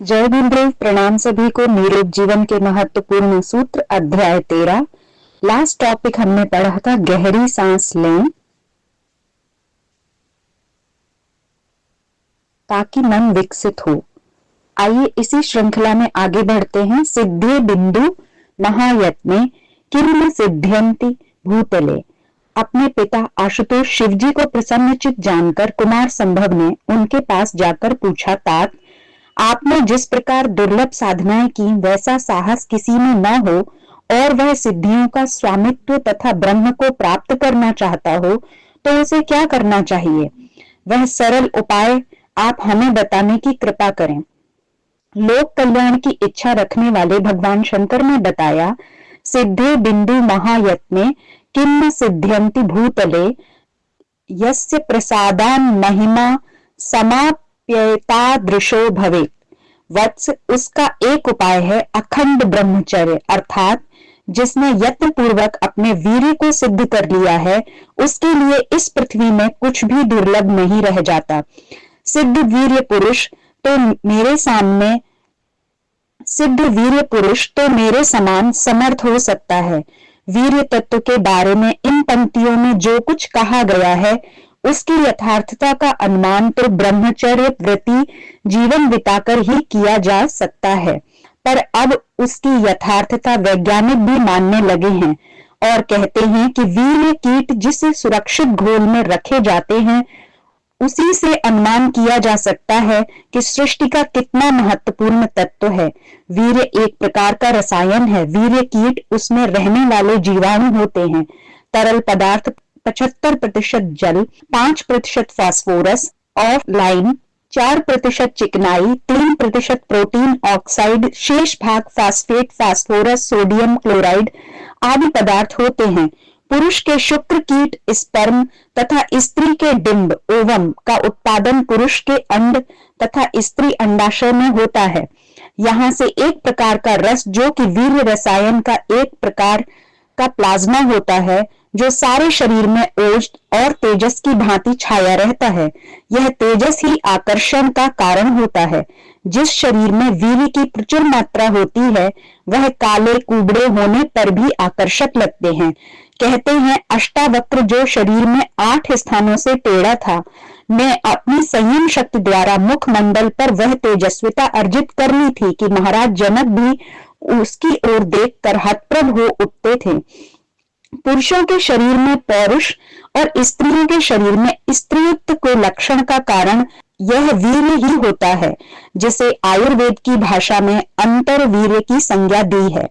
जय गुरुदेव। प्रणाम सभी को। निरोग जीवन के महत्वपूर्ण सूत्र अध्याय 13। लास्ट टॉपिक हमने पढ़ा था गहरी सांस लें ताकि मन विकसित हो। आइए इसी श्रृंखला में आगे बढ़ते हैं। सिद्धे बिंदु महायत्ने किम सिद्ध्यन्ति भूतले। अपने पिता आशुतोष शिवजी को प्रसन्नचित जानकर कुमार संभव ने उनके पास जाकर पूछा, तात आपने जिस प्रकार दुर्लभ साधनाएं की वैसा साहस किसी में न हो और वह सिद्धियों का स्वामित्व तथा ब्रह्म को प्राप्त करना चाहता हो तो उसे क्या करना चाहिए? वह सरल उपाय आप हमें बताने की कृपा करें। लोक कल्याण की इच्छा रखने वाले भगवान शंकर ने बताया, सिद्धे बिंदु महायत्ने किम सिद्ध्यन्ति भूतले यस्य प्रसादान महिमा समाप्यतादृशो भवेत्। वत्स, उसका एक उपाय है अखंड ब्रह्मचर्य, अर्थात जिसने यत्न पूर्वक अपने वीर्य को सिद्ध कर लिया है उसके लिए इस पृथ्वी में कुछ भी दुर्लभ नहीं रह जाता। सिद्ध वीर्य पुरुष तो मेरे समान समर्थ हो सकता है। वीर्य तत्व के बारे में इन पंक्तियों में जो कुछ कहा गया है उसकी यथार्थता का अनुमान तो ब्रह्मचर्य व्रती जीवन बिताकर ही किया जा सकता है, पर अब उसकी यथार्थता वैज्ञानिक भी मानने लगे हैं और कहते हैं कि वीर्य कीट जिस सुरक्षित घोल में रखे जाते हैं उसी से अनुमान किया जा सकता है कि सृष्टि का कितना महत्वपूर्ण तत्व है। वीर्य एक प्रकार का रसायन है। वीर्य कीट उसमें रहने वाले जीवाणु होते हैं। तरल पदार्थ 75% जल, 5% फास्फोरस ऑफ लाइन, 4% चिकनाई, 3% प्रोटीन ऑक्साइड, शेष भाग फास्फेट, फास्फोरस, सोडियम क्लोराइड आदि पदार्थ होते हैं। पुरुष के शुक्र कीट स्पर्म तथा स्त्री के डिंब ओवम का उत्पादन पुरुष के अंड तथा स्त्री अंडाशय में होता है। यहाँ से एक प्रकार का रस जो कि वीर्य रसायन का एक प्रकार का प्लाज्मा होता है जो सारे शरीर में ओज और तेजस की भांति छाया रहता है। यह तेजस ही आकर्षण का कारण होता है। जिस शरीर में वीर्य की प्रचुर मात्रा होती है वह काले कुबड़े होने पर भी आकर्षक लगते हैं। कहते हैं अष्टावक्र जो शरीर में 8 स्थानों से टेढ़ा था ने अपनी संयम शक्ति द्वारा मुखमंडल पर वह तेजस्विता अर्जित कर ली थी कि महाराज जनक भी उसकी ओर देखकर हतप्रभ हो उठते थे। पुरुषों के शरीर में पौरुष और स्त्रियों के शरीर में स्त्रीत्व को लक्षण का कारण यह वीर्य ही होता है, जिसे आयुर्वेद की भाषा में अंतर वीर्य की संज्ञा दी है।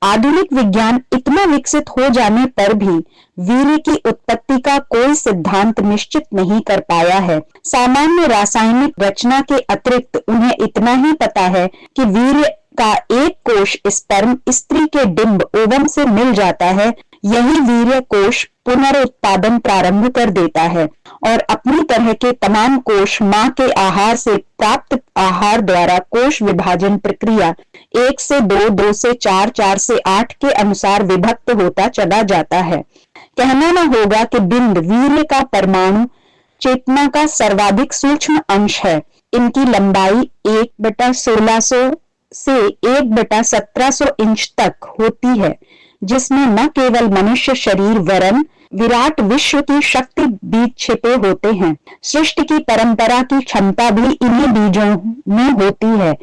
आधुनिक विज्ञान इतना विकसित हो जाने पर भी वीर्य की उत्पत्ति का कोई सिद्धांत निश्चित नहीं कर पाया है। सामान्य रासायनिक रचना के अतिरिक्त उन्हें इतना ही पता है कि वीर्य का एक कोश स्पर्म स्त्री के डिंब ओवम से मिल जाता है। यही वीर्य कोश पुनरुत्पादन प्रारंभ कर देता है और अपनी तरह के तमाम कोश मां के आहार से प्राप्त आहार द्वारा कोश विभाजन प्रक्रिया 1 से 2, 2 से 4, 4 से 8 के अनुसार विभक्त होता चला जाता है। कहना न होगा कि बिंद वीर्य का परमाणु चेतना का सर्वाधिक सूक्ष्म अंश है। इनकी लंबाई 1/1600 से 1/1700 इंच तक होती है, जिसमें न केवल मनुष्य शरीर वरन विराट विश्व की शक्ति बीज छिपे होते हैं। सृष्टि की परंपरा की क्षमता भी इन्हीं बीजों में होती है।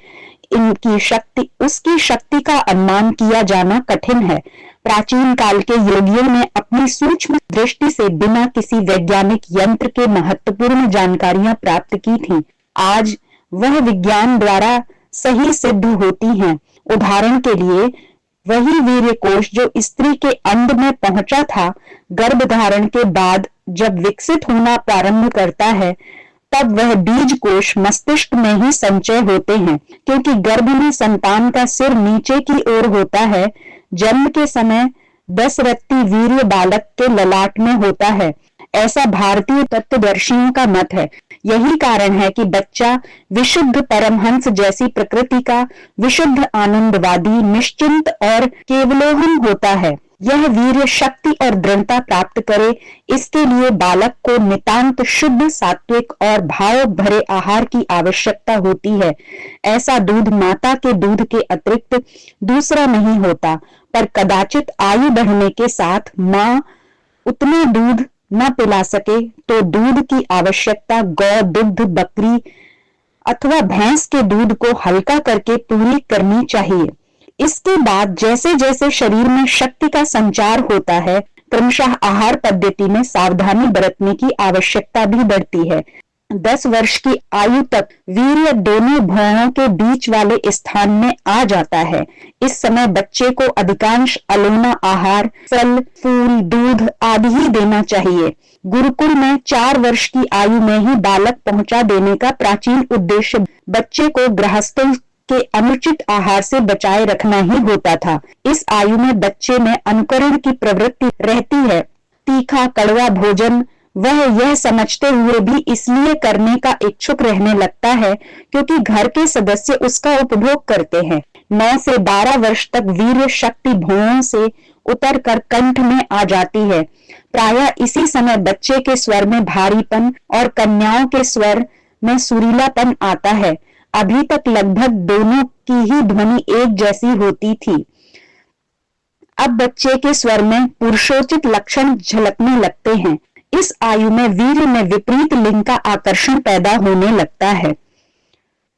उसकी शक्ति का अनुमान किया जाना कठिन है। प्राचीन काल के योगियों ने अपनी सूक्ष्म दृष्टि से बिना किसी वैज्ञानिक यंत्र के महत्वपूर्ण जानकारियां प्राप्त की थी। आज वह विज्ञान द्वारा सही सिद्ध होती हैं। उदाहरण के लिए वही वीर्य कोश जो स्त्री के अंड में पहुंचा था, गर्भ धारण के बाद जब विकसित होना प्रारंभ करता है तब वह बीज कोश मस्तिष्क में ही संचय होते हैं। क्योंकि गर्भ में संतान का सिर नीचे की ओर होता है, जन्म के समय 10 रत्ती वीर्य बालक के ललाट में होता है। ऐसा भारतीय तत्वदर्शियों का मत है। यही कारण है कि बच्चा विशुद्ध परमहंस जैसी प्रकृति का विशुद्ध आनंदवादी, निश्चिंत और केवलोहम होता है। यह वीर्य शक्ति और दृढ़ता प्राप्त करे, इसके लिए बालक को नितांत शुद्ध, सात्विक और भाव भरे आहार की आवश्यकता होती है। ऐसा दूध माता के दूध के अतिरिक्त दूसरा नहीं होता, पर कदाचित आयु बढ़ने के साथ माँ उतने दूध न पिला सके तो दूध की आवश्यकता गौ, दुग्ध, बकरी अथवा भैंस के दूध को हल्का करके पूरी करनी चाहिए। इसके बाद जैसे जैसे शरीर में शक्ति का संचार होता है, क्रमशः आहार पद्धति में सावधानी बरतने की आवश्यकता भी बढ़ती है। 10 वर्ष की आयु तक वीर्य दोनों भ्रूणों के बीच वाले स्थान में आ जाता है। इस समय बच्चे को अधिकांश अलोना आहार, फल, फूल, दूध आदि ही देना चाहिए। गुरुकुल में 4 वर्ष की आयु में ही बालक पहुंचा देने का प्राचीन उद्देश्य बच्चे को गृहस्थों के अनुचित आहार से बचाए रखना ही होता था। इस आयु में बच्चे में अनुकरण की प्रवृत्ति रहती है। तीखा कड़वा भोजन वह यह समझते हुए भी इसलिए करने का इच्छुक रहने लगता है क्योंकि घर के सदस्य उसका उपभोग करते हैं। 9 से 12 वर्ष तक वीर्य शक्ति भ्रूणों से उतरकर कंठ में आ जाती है। प्रायः इसी समय बच्चे के स्वर में भारीपन और कन्याओं के स्वर में सुरीलापन आता है। अभी तक लगभग दोनों की ही ध्वनि एक जैसी होती थी। अब बच्चे के स्वर में पुरुषोचित लक्षण झलकने लगते हैं। इस आयु में वीर्य में विपरीत लिंग का आकर्षण पैदा होने लगता है।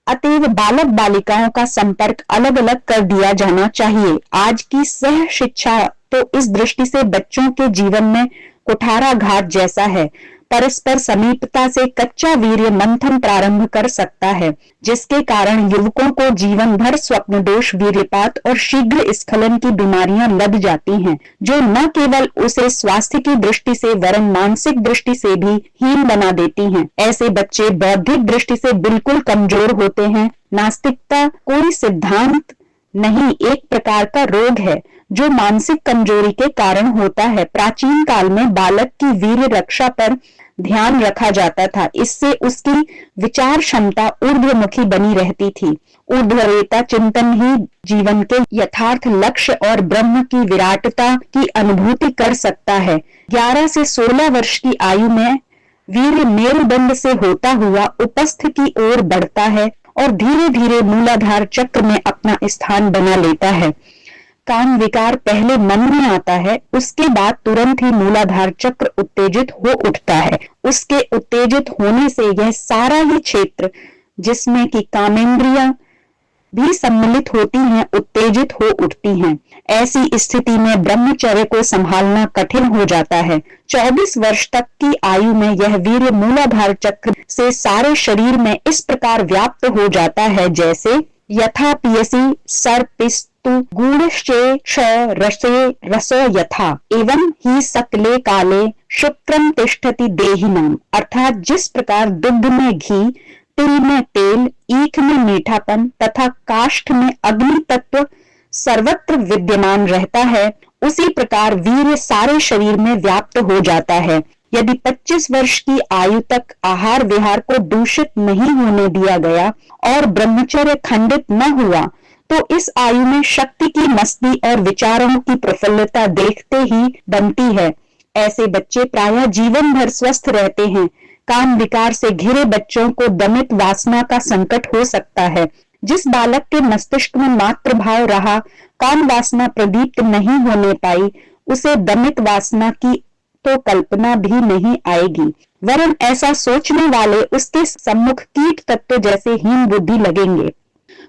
अतएव बालक बालिकाओं का संपर्क अलग अलग कर दिया जाना चाहिए। आज की सह शिक्षा तो इस दृष्टि से बच्चों के जीवन में कुठाराघात जैसा है। परस्पर समीपता से कच्चा वीर्य मंथन प्रारंभ कर सकता है, जिसके कारण युवकों को जीवन भर स्वप्न दोष, वीर्यपात और शीघ्र स्खलन की बीमारियां लग जाती हैं, जो न केवल उसे स्वास्थ्य की दृष्टि से वरन मानसिक दृष्टि से भी हीन बना देती हैं। ऐसे बच्चे बौद्धिक दृष्टि से बिल्कुल कमजोर होते हैं। नास्तिकता कोई सिद्धांत नहीं, एक प्रकार का रोग है जो मानसिक कमजोरी के कारण होता है। प्राचीन काल में बालक की वीर्य रक्षा पर ध्यान रखा जाता था। इससे उसकी विचार क्षमता ऊर्ध्वमुखी बनी रहती थी। ऊर्ध्वरेता चिंतन ही जीवन के यथार्थ लक्ष्य और ब्रह्म की विराटता की अनुभूति कर सकता है। 11 से 16 वर्ष की आयु में वीर्य मेरुदंड से होता हुआ उपस्थ की ओर बढ़ता है और धीरे धीरे मूलाधार चक्र में अपना स्थान बना लेता है। काम विकार पहले मन में आता है, उसके बाद तुरंत ही मूलाधार चक्र उत्तेजित हो उठता है। उसके उत्तेजित होने से यह सारा ही क्षेत्र जिसमें कि कामेंद्रियां भी सम्मिलित होती हैं, उत्तेजित हो उठती हैं। ऐसी स्थिति में ब्रह्मचर्य को संभालना कठिन हो जाता है। 24 वर्ष तक की आयु में यह वीर्य मूलाधार चक्र से सारे शरीर में इस प्रकार व्याप्त हो जाता है जैसे यथा पियसी सर्पिस्तु गूढ़श्चे क्ष रसे रसो यथा एवं ही सकले काले शुक्रम तिष्ठति देहिनाम। अर्थात जिस प्रकार दुग्ध में घी, तिल में तेल, ईख में मीठापन तथा काष्ठ में अग्नि तत्व सर्वत्र विद्यमान रहता है, उसी प्रकार वीर्य सारे शरीर में व्याप्त हो जाता है। यदि 25 वर्ष की आयु तक आहार विहार को दूषित नहीं होने दिया गया और ब्रह्मचर्य खंडित न हुआ, तो इस आयु में शक्ति की मस्ती और विचारों की प्रफुल्लता देखते ही बनती है। ऐसे बच्चे प्रायः जीवन भर स्वस्थ रहते हैं। काम विकार से घिरे बच्चों को दमित वासना का संकट हो सकता है। जिस बालक के मस्तिष्क में मात्र भाव रहा, काम वासना प्रदीप्त नहीं होने पाई, उसे दमित वासना की तो कल्पना भी नहीं आएगी, वरन ऐसा सोचने वाले उसके सम्मुख कीट तत्व जैसे हीन बुद्धि लगेंगे।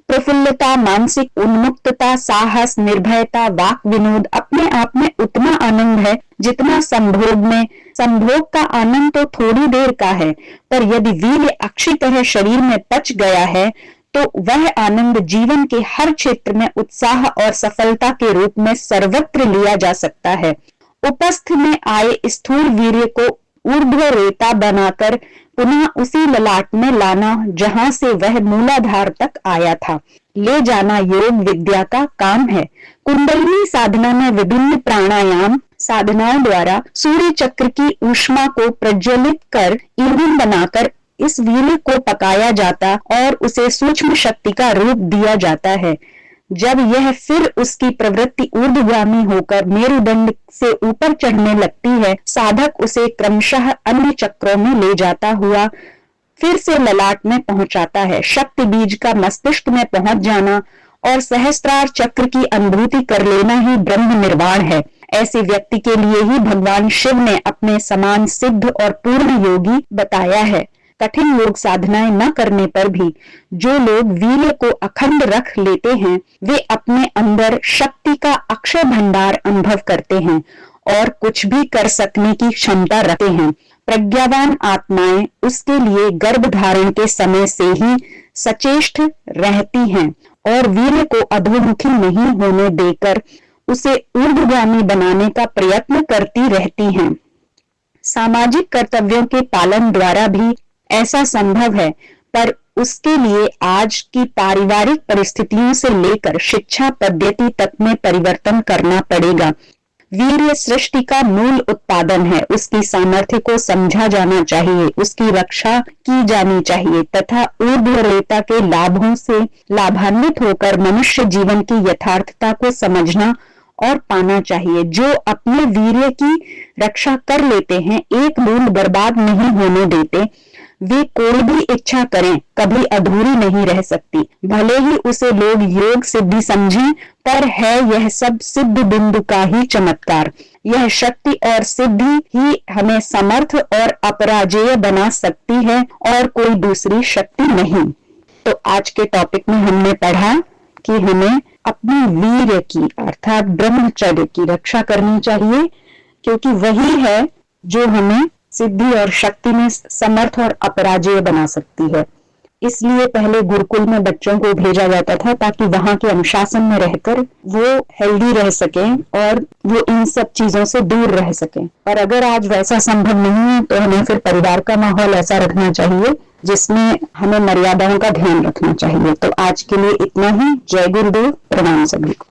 प्रफुल्लता, मानसिक उन्मुक्तता, साहस, निर्भयता, वाक विनोद अपने आप में उतना आनंद है जितना संभोग में। संभोग का आनंद तो थोड़ी देर का है, पर यदि वीर्य अच्छी तरह शरीर में पच गया है तो वह आनंद जीवन के हर क्षेत्र में उत्साह और सफलता के रूप में सर्वत्र लिया जा सकता है। उपस्थ में आए स्थूल वीर्य को ऊर्ध्वरेता बनाकर पुनः उसी ललाट में लाना जहां से वह मूलाधार तक आया था, ले जाना योग विद्या का काम है। कुंडलिनी साधना में विभिन्न प्राणायाम साधनाओं द्वारा सूर्य चक्र की ऊष्मा को प्रज्वलित कर ईंधन बनाकर इस वीर्य को पकाया जाता और उसे सूक्ष्म शक्ति का रूप दिया जाता है। जब यह फिर उसकी प्रवृत्ति ऊर्ध्वगामी होकर मेरुदंड से ऊपर चढ़ने लगती है, साधक उसे क्रमशः अन्य चक्रों में ले जाता हुआ फिर से ललाट में पहुंचाता है। शक्ति बीज का मस्तिष्क में पहुंच जाना और सहस्त्रार चक्र की अनुभूति कर लेना ही ब्रह्म निर्वाण है। ऐसे व्यक्ति के लिए ही भगवान शिव ने अपने समान सिद्ध और पूर्ण योगी बताया है। कठिन योग साधनाएं न करने पर भी जो लोग वीर्य को अखंड रख लेते हैं, वे अपने अंदर शक्ति का अक्षय भंडार अनुभव करते हैं और कुछ भी कर सकने की क्षमता रखते हैं। प्रज्ञावान आत्माएं उसके लिए गर्भ धारण के समय से ही सचेष्ट रहती हैं और वीर्य को अधोमुखी नहीं होने देकर उसे ऊर्ध्वगामी बनाने का प्रयत्न करती रहती हैं। सामाजिक कर्तव्यों के पालन द्वारा भी ऐसा संभव है, पर उसके लिए आज की पारिवारिक परिस्थितियों से लेकर शिक्षा पद्धति तक में परिवर्तन करना पड़ेगा। वीर्य सृष्टि का मूल उत्पादन है, उसकी सामर्थ्य को समझा जाना चाहिए, उसकी रक्षा की जानी चाहिए तथा ऊर्ध्वरेता के लाभों से लाभान्वित होकर मनुष्य जीवन की यथार्थता को समझना और पाना चाहिए। जो अपने वीर्य की रक्षा कर लेते हैं, एक बूंद बर्बाद नहीं होने देते, वे कोई भी इच्छा करें कभी अधूरी नहीं रह सकती। भले ही उसे लोग योग सिद्धि समझें, पर है यह सब सिद्ध बिंदु का ही चमत्कार। यह शक्ति और सिद्धि ही हमें समर्थ और अपराजेय बना सकती है और कोई दूसरी शक्ति नहीं। तो आज के टॉपिक में हमने पढ़ा कि हमें अपनी वीर्य की अर्थात ब्रह्मचर्य की रक्षा करनी चाहिए, क्योंकि वही है जो हमें सिद्धि और शक्ति में समर्थ और अपराजेय बना सकती है। इसलिए पहले गुरुकुल में बच्चों को भेजा जाता था ताकि वहां के अनुशासन में रहकर वो हेल्दी रह सकें और वो इन सब चीजों से दूर रह सकें। पर अगर आज वैसा संभव नहीं है तो हमें फिर परिवार का माहौल ऐसा रखना चाहिए जिसमें हमें मर्यादाओं का ध्यान रखना चाहिए। तो आज के लिए इतना ही। जय गुरुदेव, प्रणाम सभी को।